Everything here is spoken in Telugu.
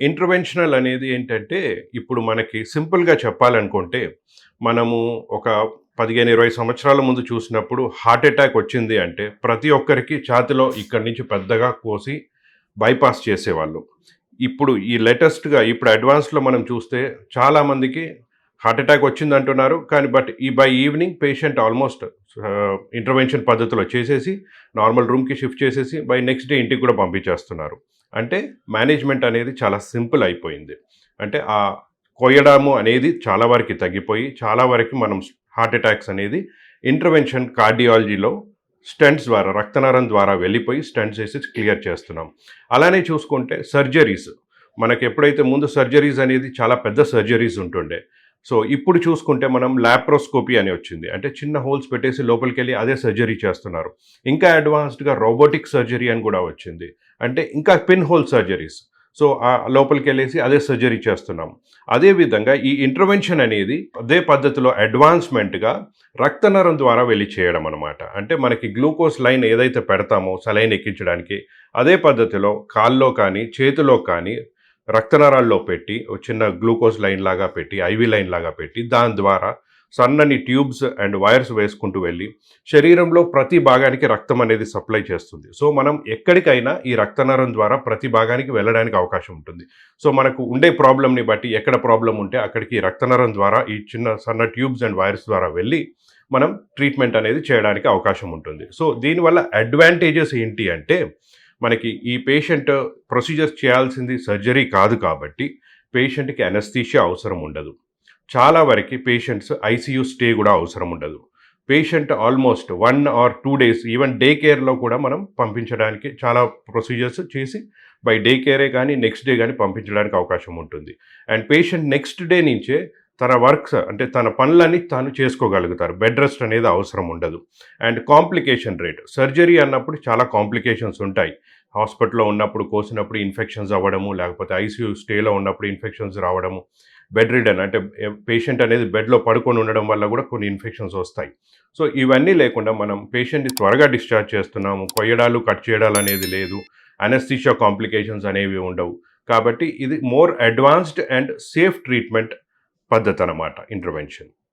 ఇంటర్వెన్షనల్ అనేది ఏంటంటే, ఇప్పుడు మనకి సింపుల్‌గా చెప్పాలనుకుంటే, మనము ఒక 15, 20 సంవత్సరాల ముందు చూసినప్పుడు హార్ట్ అటాక్ వచ్చింది అంటే, ప్రతి ఒక్కరికి ఛాతీలో ఇక్కడి నుంచి పెద్దగా కోసి బైపాస్ చేసేవాళ్ళు. ఇప్పుడు ఈ లేటెస్ట్‌గా ఇప్పుడు అడ్వాన్స్‌లో మనం చూస్తే చాలామందికి హార్ట్ అటాక్ వచ్చిందంటున్నారు. కానీ by evening patient almost intervention పద్ధతిలో చేసేసి, నార్మల్ రూమ్‌కి షిఫ్ట్ చేసేసి, బై నెక్స్ట్ డే ఇంటికి కూడా పంపించేస్తున్నారు. అంటే మేనేజ్‌మెంట్ అనేది చాలా సింపుల్ అయిపోయింది. అంటే కొయ్యడము అనేది చాలా వరకి తగ్గిపోయి, చాలా వరకు మనం హార్ట్ అటాక్స్ అనేది ఇంటర్వెన్షన్ కార్డియాలజీలో స్టంట్స్ ద్వారా రక్తనాళం ద్వారా వెళ్ళిపోయి స్టంట్స్ ఏసి క్లియర్ చేస్తున్నాం. అలానే చూసుకుంటే సర్జరీస్. మనకెప్పుడైతే ముందు సర్జరీస్ అనేది చాలా పెద్ద సర్జరీస్ ఉంటుండే. సో, ఇప్పుడు చూసుకుంటే మనం లాప్రోస్కోపీ అని వచ్చింది. అంటే చిన్న హోల్స్ పెట్టేసి లోపలికెళ్ళి అదే సర్జరీ చేస్తున్నారు. ఇంకా అడ్వాన్స్డ్‌గా రోబోటిక్ సర్జరీ అని కూడా వచ్చింది. అంటే ఇంకా పిన్ హోల్ సర్జరీస్. సో, లోపలికెళ్ళేసి అదే సర్జరీ చేస్తున్నాం. అదే విధంగా ఈ ఇంటర్వెన్షన్ అనేది అదే పద్ధతిలో అడ్వాన్స్‌మెంట్‌గా రక్తనరం ద్వారా వెళ్లి చేయడం అనమాట. అంటే మనకి గ్లూకోజ్ లైన్ ఏదైతే పెడతామో సెలైన్ ఎక్కించడానికి, అదే పద్ధతిలో కాల్లో కానీ, చేతిలో కానీ రక్తనరాల్లో పెట్టి, ఒక చిన్న గ్లూకోజ్ లైన్ లాగా పెట్టి, ఐవీ లైన్ లాగా పెట్టి, దాని ద్వారా సన్నని ట్యూబ్స్ అండ్ వైర్స్ వేసుకుంటూ వెళ్ళి, శరీరంలో ప్రతి భాగానికి రక్తం అనేది సప్లై చేస్తుంది. సో, మనం ఎక్కడికైనా ఈ రక్తనరం ద్వారా ప్రతి భాగానికి వెళ్ళడానికి అవకాశం ఉంటుంది. సో, మనకు ఉండే ప్రాబ్లమ్‌ని బట్టి ఎక్కడ ప్రాబ్లమ్ ఉంటే అక్కడికి రక్తనరం ద్వారా ఈ చిన్న సన్న ట్యూబ్స్ అండ్ వైర్స్ ద్వారా వెళ్ళి, మనం ట్రీట్మెంట్ అనేది చేయడానికి అవకాశం ఉంటుంది. సో, దీనివల్ల అడ్వాంటేజెస్ ఏంటి అంటే, మనకి ఈ పేషెంట్ ప్రొసీజర్స్ చేయాల్సింది సర్జరీ కాదు కాబట్టి, పేషెంట్‌కి అనస్థీషియా అవసరం ఉండదు. చాలా వరకి పేషెంట్స్ ఐసీయూ స్టే కూడా అవసరం ఉండదు. Patient almost 1 or 2 days even day కేర్‌లో కూడా మనం పంపించడానికి చాలా ప్రొసీజర్స్ చేసి బై డే కేరే కానీ, నెక్స్ట్ డే గానీ పంపించడానికి అవకాశం ఉంటుంది. అండ్ పేషెంట్ నెక్స్ట్ డే నుంచే తన వర్క్స్ అంటే తన పనులన్నీ తాను చేసుకోగలుగుతారు. బెడ్ రెస్ట్ అనేది అవసరం ఉండదు. అండ్ కాంప్లికేషన్ రేట్ సర్జరీ అన్నప్పుడు చాలా కాంప్లికేషన్స్ ఉంటాయి. హాస్పిటల్‌లో ఉన్నప్పుడు కోసినప్పుడు ఇన్ఫెక్షన్స్ అవ్వడము, లేకపోతే ఐసీయూ స్టేలో ఉన్నప్పుడు ఇన్ఫెక్షన్స్ రావడము, బెడ్ రిడెన్ అంటే పేషెంట్ అనేది బెడ్‌లో పడుకొని ఉండడం వల్ల కూడా కొన్ని ఇన్ఫెక్షన్స్ వస్తాయి. సో, ఇవన్నీ లేకుండా మనం పేషెంట్‌ని త్వరగా డిశ్చార్జ్ చేస్తున్నాము. కొయ్యడాలు, కట్ చేయడాలు అనేది లేదు. అనస్థీషియా కాంప్లికేషన్స్ అనేవి ఉండవు. కాబట్టి ఇది more advanced and safe treatment పద్ధతనమాట ఇంటర్వెన్షన్.